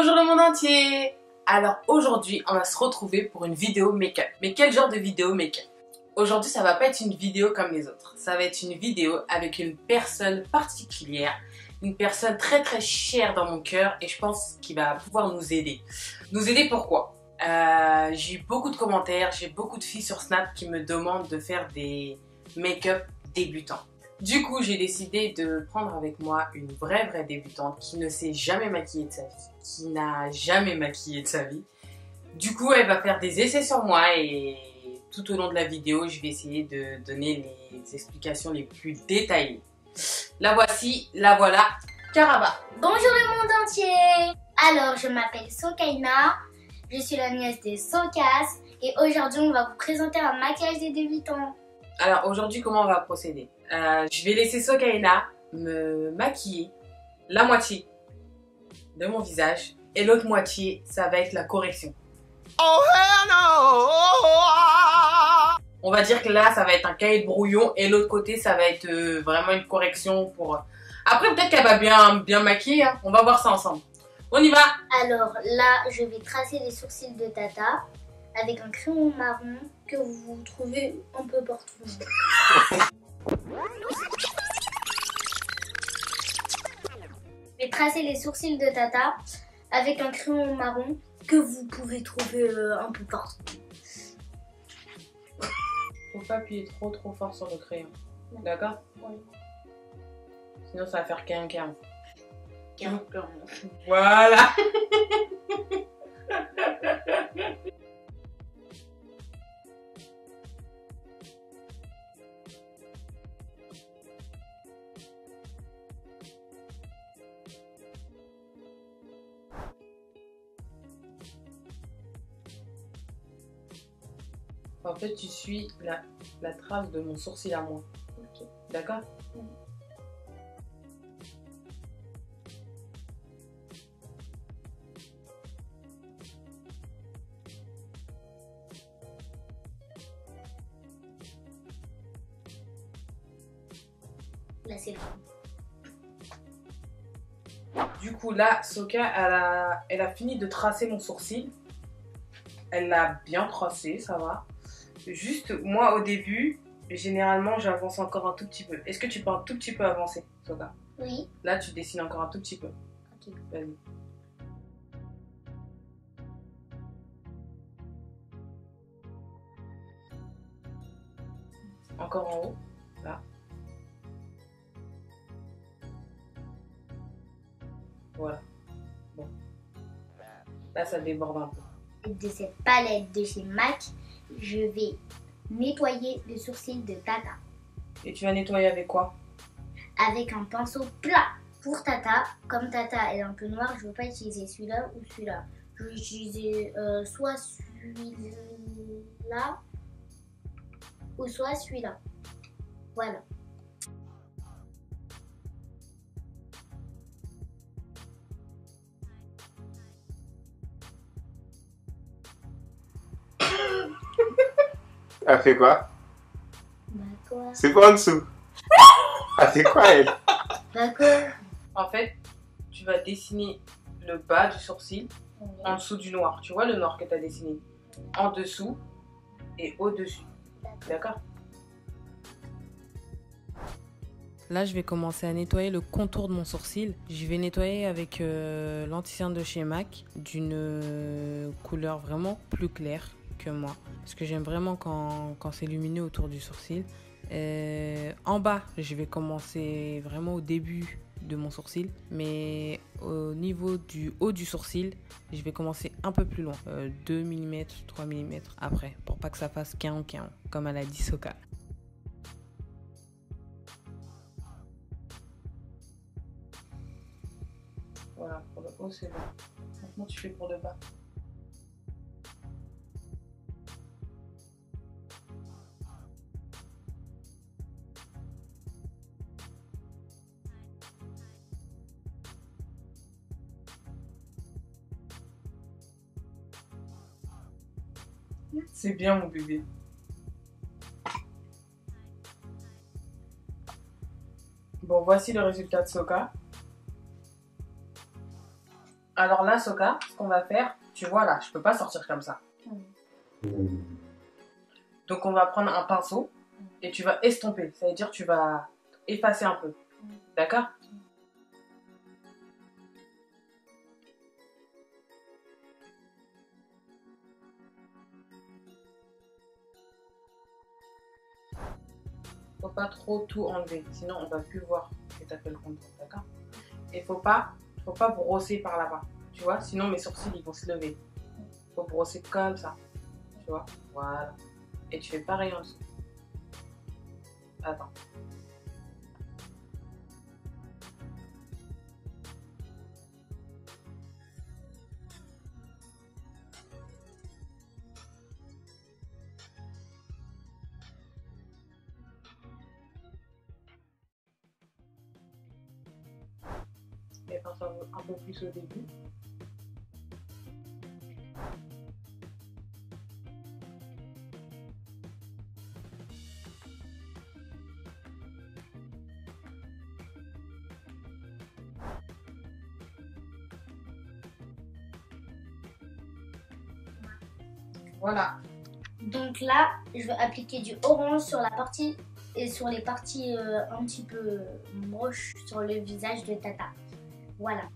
Bonjour le monde entier. Alors aujourd'hui on va se retrouver pour une vidéo make-up. Mais quel genre de vidéo make-up? Aujourd'hui ça va pas être une vidéo comme les autres. Ça va être une vidéo avec une personne particulière. Une personne très très chère dans mon cœur. Et je pense qu'il va pouvoir nous aider. Nous aider pourquoi? J'ai eu beaucoup de commentaires. J'ai beaucoup de filles sur Snap qui me demandent de faire des make-up débutants. Du coup, j'ai décidé de prendre avec moi une vraie débutante qui ne s'est jamais maquillée de sa vie, qui n'a jamais maquillé de sa vie. Du coup, elle va faire des essais sur moi et tout au long de la vidéo, je vais essayer de donner les explications les plus détaillées. La voici, la voilà, Karaba. Bonjour le monde entier. Alors, je m'appelle Sokaina, je suis la nièce des Sokas et aujourd'hui, on va vous présenter un maquillage des débutants. Alors aujourd'hui, comment on va procéder? Je vais laisser Sokaina me maquiller la moitié de mon visage et l'autre moitié, ça va être la correction. Oh hell no! On va dire que là, ça va être un cahier de brouillon et l'autre côté, ça va être vraiment une correction pour... Après, peut-être qu'elle va bien maquiller, hein. On va voir ça ensemble. On y va! Alors là, je vais tracer les sourcils de Tata avec un crayon marron que vous trouvez un peu partout. Je vais tracer les sourcils de Tata avec un crayon marron que vous pouvez trouver un peu partout. Faut pas appuyer trop fort sur le crayon. D'accord? Oui. Sinon ça va faire quin. Quin. Voilà. En fait, tu suis la trace de mon sourcil à moi. Ok. D'accord? Là, c'est bon. Du coup, là, Soka, elle a fini de tracer mon sourcil. Elle l'a bien tracé, ça va. Juste, moi, au début, généralement, j'avance encore un tout petit peu. Est-ce que tu peux un tout petit peu avancer, Soka? Oui. Là, tu dessines encore un tout petit peu. Ok. Vas-y. Encore en haut, là. Voilà. Bon. Là, ça déborde un peu. De cette palette de chez MAC, je vais nettoyer le sourcil de Tata Et tu vas nettoyer avec quoi? avec un pinceau plat pour Tata. Comme Tata est un peu noire, je ne veux pas utiliser celui-là ou celui-là. Je vais utiliser soit celui-là ou soit celui-là. Voilà. Elle fait quoi? Bah quoi? C'est pas en dessous. Elle fait quoi, elle? Bah quoi? En fait, tu vas dessiner le bas du sourcil en dessous du noir. Tu vois le noir que tu as dessiné? En dessous et au-dessus. D'accord? Là, je vais commencer à nettoyer le contour de mon sourcil. Je vais nettoyer avec l'anti-cerne de chez MAC d'une couleur vraiment plus claire que moi. Parce que j'aime vraiment quand c'est lumineux autour du sourcil. En bas, je vais commencer vraiment au début de mon sourcil. Mais au niveau du haut du sourcil, je vais commencer un peu plus loin. 2 mm, 3 mm après. Pour pas que ça fasse quin, comme elle a dit Soka. Voilà, pour le haut c'est bon. Maintenant tu fais pour le bas. C'est bien mon bébé. Bon, voici le résultat de Soka. Alors là, Soka, ce qu'on va faire, tu vois là, je peux pas sortir comme ça. Donc on va prendre un pinceau et tu vas estomper. Ça veut dire tu vas effacer un peu. D'accord? Faut pas trop tout enlever, sinon on va plus voir que tu as fait le contour, d'accord? Et faut pas brosser par là-bas, tu vois? Sinon mes sourcils ils vont se lever. Faut brosser comme ça, tu vois? Voilà. Et tu fais pareil en dessous. Attends. Et pince un peu plus au début. Voilà. Donc là, je vais appliquer du orange sur la partie et sur les parties un petit peu moches sur le visage de Tata. Voilà.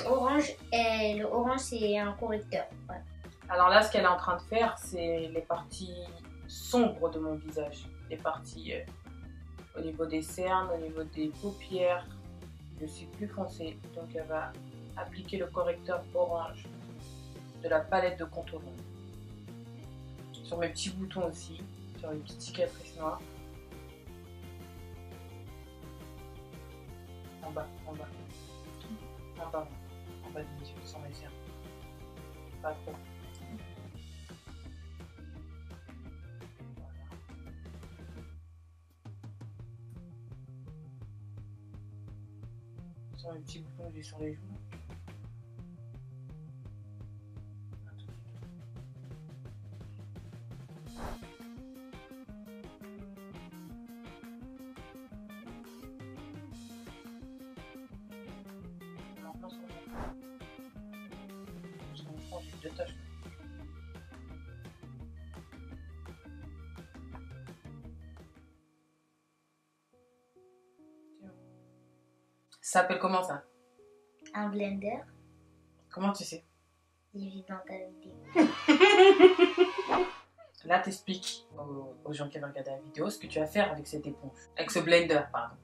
Orange, et le orange c'est un correcteur. Voilà. Alors là, ce qu'elle est en train de faire, c'est les parties sombres de mon visage. Les parties au niveau des cernes, au niveau des paupières. Je suis plus foncée, donc elle va appliquer le correcteur orange de la palette de contouring. Sur mes petits boutons aussi, sur les petites cicatrices noires. En bas, en bas. En bas, en bas des yeux, sur mes cernes. Pas trop. Sur les petits boutons que j'ai sur les joues. Maintenant sur mon front, j'ai 2 taches. Ça s'appelle comment ça? Un blender. Comment tu sais? J'ai vu dans ta vidéo. Là, t'expliques aux gens qui vont regarder la vidéo ce que tu vas faire avec cette éponge. Avec ce blender, pardon.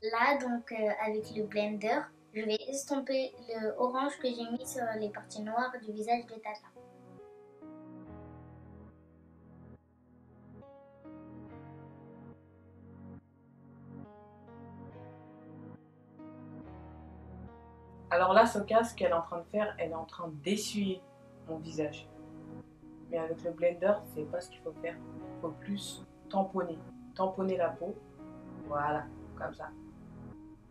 Là, donc, avec le blender, je vais estomper le orange que j'ai mis sur les parties noires du visage de Tata. Alors là, Soka, ce qu'elle est en train de faire, elle est en train d'essuyer mon visage. Mais avec le blender, c'est pas ce qu'il faut faire. Il faut plus tamponner. Tamponner la peau. Voilà, comme ça.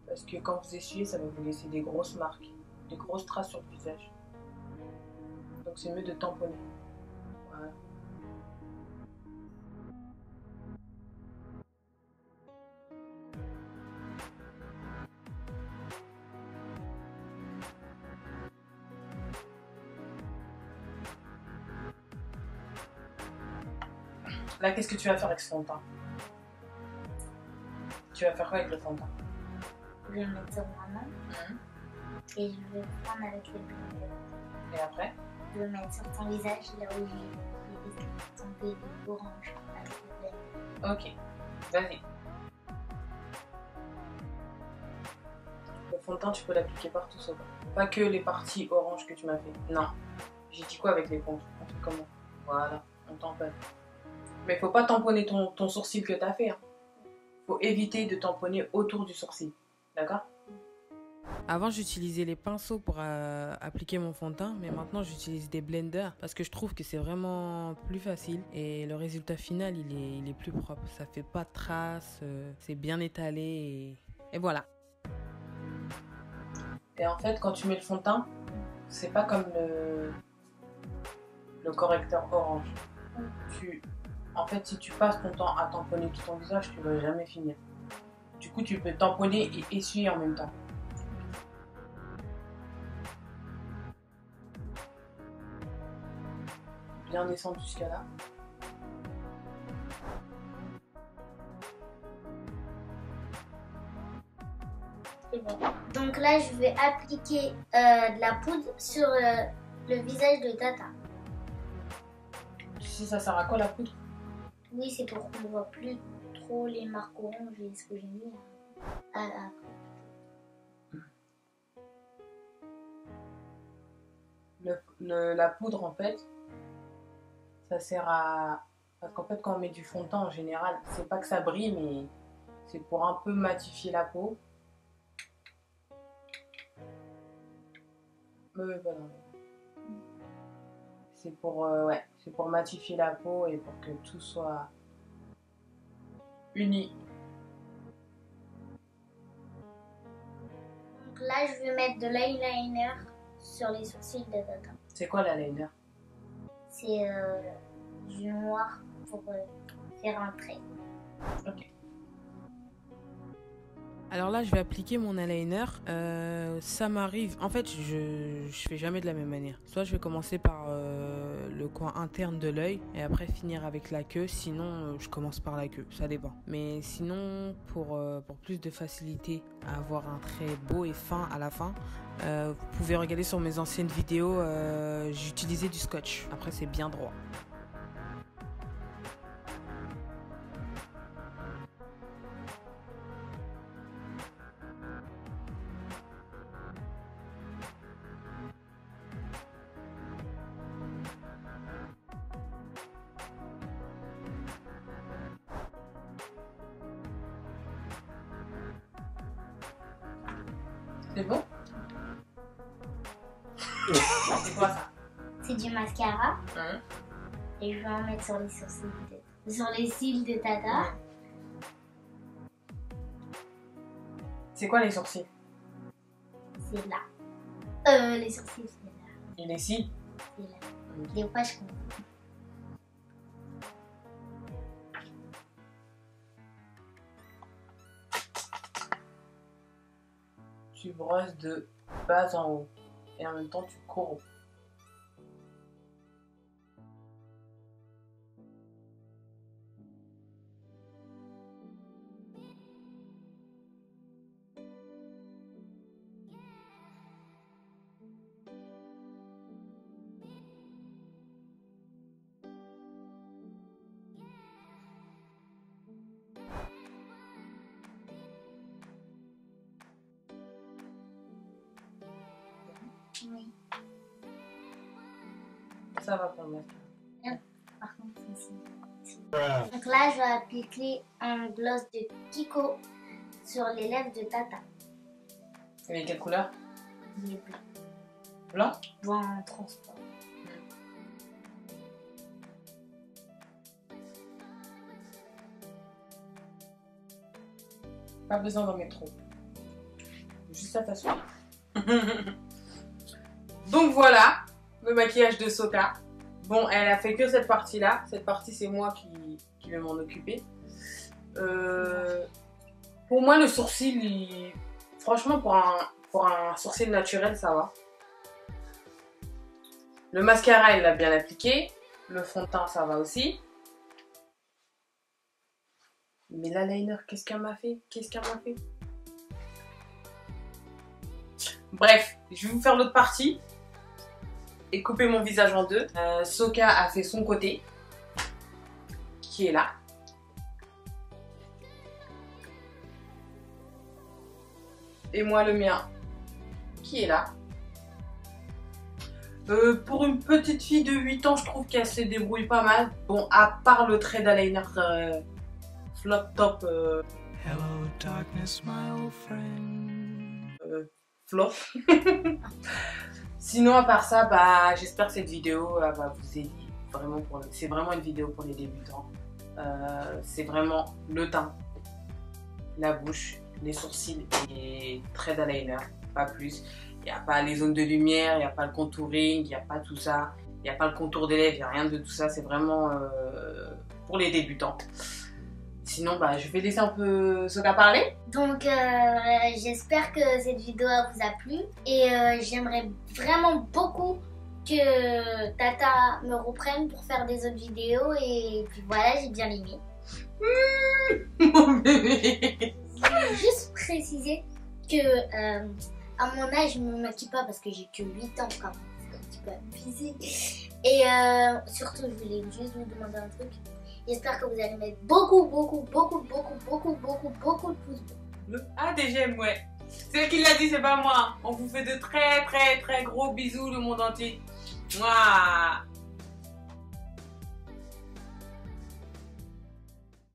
Parce que quand vous essuyez, ça va vous laisser des grosses marques, des grosses traces sur le visage. Donc c'est mieux de tamponner. Voilà. Là, qu'est-ce que tu vas faire avec ce fond de teint? Tu vas faire quoi avec le fond de teint? Je vais le mettre sur ma main et je vais prendre avec le blender. Et après? Je vais le mettre sur ton visage là où j'ai tombé orange avec le blender. Ok, vas-y. Le fond de teint, tu peux l'appliquer partout, ça va. Pas que les parties oranges que tu m'as fait. Non. J'ai dit quoi avec les ponts? On fait comment? Voilà, on tamponne. Mais faut pas tamponner ton sourcil que tu as fait. Hein. Faut éviter de tamponner autour du sourcil. D'accord? Avant, j'utilisais les pinceaux pour appliquer mon fond de teint, mais maintenant, j'utilise des blenders parce que je trouve que c'est vraiment plus facile et le résultat final, il est plus propre. Ça fait pas de traces, c'est bien étalé et voilà. Et en fait, quand tu mets le fond de teint, c'est pas comme le correcteur orange. En fait, si tu passes ton temps à tamponner tout ton visage, tu vas jamais finir. Du coup, tu peux tamponner et essuyer en même temps. bien descendre jusqu'à là. C'est bon. Donc là, je vais appliquer de la poudre sur le visage de Tata. Tu sais, ça sert à quoi la poudre? Oui, c'est pour qu'on ne voit plus trop les marques oranges et ce que j'ai mis après. La poudre, en fait, ça sert à... Parce qu'en fait, quand on met du fond de teint, en général, c'est pas que ça brille, mais c'est pour un peu matifier la peau. Voilà. C'est pour, ouais, c'est pour matifier la peau et pour que tout soit uni. Donc là, je vais mettre de l'eyeliner sur les sourcils de Tata. C'est quoi l'eyeliner? C'est du noir pour faire un trait. Ok. Alors là, je vais appliquer mon eyeliner. Ça m'arrive. En fait, je fais jamais de la même manière. Soit je vais commencer par le coin interne de l'œil et après finir avec la queue. Sinon, je commence par la queue. Ça dépend. Mais sinon, pour plus de facilité à avoir un trait beau et fin à la fin, vous pouvez regarder sur mes anciennes vidéos. J'utilisais du scotch. Après, c'est bien droit. C'est bon? C'est quoi ça? C'est du mascara. Hein? Et je vais en mettre sur les sourcils sur les cils de Tata. C'est quoi les sourcils? C'est là. Les sourcils, c'est là. Et les cils? C'est là. Des fois, je comprends. Tu brosses de bas en haut et en même temps tu courbes. Oui. Ça va pour le mascara. Par contre, ici. Donc là, je vais appliquer un gloss de Kiko sur les lèvres de Tata. Et quelle couleur? Il est blanc. Blanc? Blanc transparent. Pas besoin d'en mettre trop. Juste à t'asseoir. Donc voilà, le maquillage de Soka. Bon, elle a fait que cette partie-là. Cette partie, c'est moi qui vais m'en occuper. Pour moi, le sourcil, franchement, pour un sourcil naturel, ça va. Le mascara, elle l'a bien appliqué. Le fond de teint, ça va aussi. Mais l'eyeliner, qu'est-ce qu'elle m'a fait? Bref, je vais vous faire l'autre partie et couper mon visage en deux. Soka a fait son côté, qui est là. Et moi le mien, qui est là. Pour une petite fille de 8 ans, je trouve qu'elle se débrouille pas mal. Bon, à part le trait d'eyeliner flop top. Hello darkness, my old friend. Flop. Sinon, à part ça, bah, j'espère que cette vidéo va vous aider. Vraiment c'est vraiment une vidéo pour les débutants. C'est vraiment le teint, la bouche, les sourcils et traits d'eyeliner, pas plus. Il n'y a pas les zones de lumière, il n'y a pas le contouring, il n'y a pas tout ça. Il n'y a pas le contour des lèvres, il n'y a rien de tout ça. C'est vraiment pour les débutants. Sinon, bah, je vais laisser un peu Soka parler. Donc, j'espère que cette vidéo vous a plu. Et j'aimerais vraiment beaucoup que Tata me reprenne pour faire des autres vidéos et puis voilà, j'ai bien aimé. Mon bébé. Je voulais juste préciser que à mon âge, je me maquille pas parce que j'ai que 8 ans quand même. C'est un petit peu abusé. Et surtout, je voulais juste vous demander un truc. J'espère que vous allez mettre beaucoup de pouces bleus. Ah, des j'aime, ouais. C'est elle qui l'a dit, c'est pas moi. On vous fait de très gros bisous, le monde entier. Mouah.